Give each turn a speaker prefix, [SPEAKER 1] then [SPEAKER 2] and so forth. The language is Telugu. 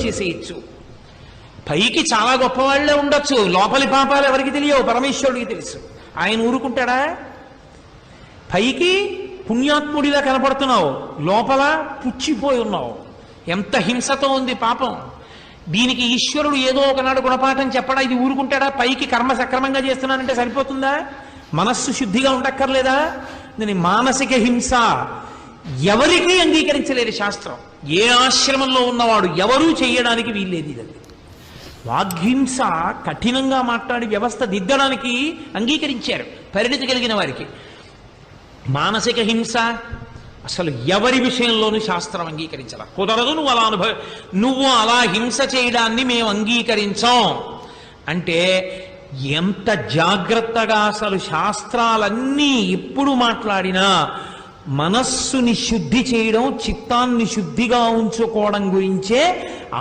[SPEAKER 1] చేసేయచ్చు. పైకి చాలా గొప్పవాళ్లే ఉండొచ్చు, లోపలి పాపాలు ఎవరికి తెలియవు, పరమేశ్వరుడికి తెలుసు. ఆయన ఊరుకుంటాడా? పైకి పుణ్యాత్ముడిలా కనపడుతున్నావు, లోపల పుచ్చిపోయి ఉన్నావు. ఎంత హింసతో ఉంది పాపం. దీనికి ఈశ్వరుడు ఏదో ఒకనాడు గుణపాఠం చెప్పడా? ఇది ఊరుకుంటాడా? పైకి కర్మ సక్రమంగా చేస్తున్నానంటే సరిపోతుందా? మనస్సు శుద్ధిగా ఉండక్కర్లేదా? దీని మానసిక హింస ఎవరికీ అంగీకరించలేదు శాస్త్రం. ఏ ఆశ్రమంలో ఉన్నవాడు ఎవరూ చేయడానికి వీల్లేదు. ఇదండి వాగ్హింస. కఠినంగా మాట్లాడి వ్యవస్థ దిద్దడానికి అంగీకరించారు పరిణితి కలిగిన వారికి. మానసిక హింస అసలు ఎవరి విషయంలోనూ శాస్త్రం అంగీకరించాల. కుదరదు, నువ్వు అలా హింస చేయడాన్ని మేము అంగీకరించాం అంటే ఎంత జాగ్రత్తగా అసలు శాస్త్రాలన్నీ ఎప్పుడు మాట్లాడినా మనస్సుని శుద్ధి చేయడం, చిత్తాన్ని శుద్ధిగా ఉంచుకోవడం గురించే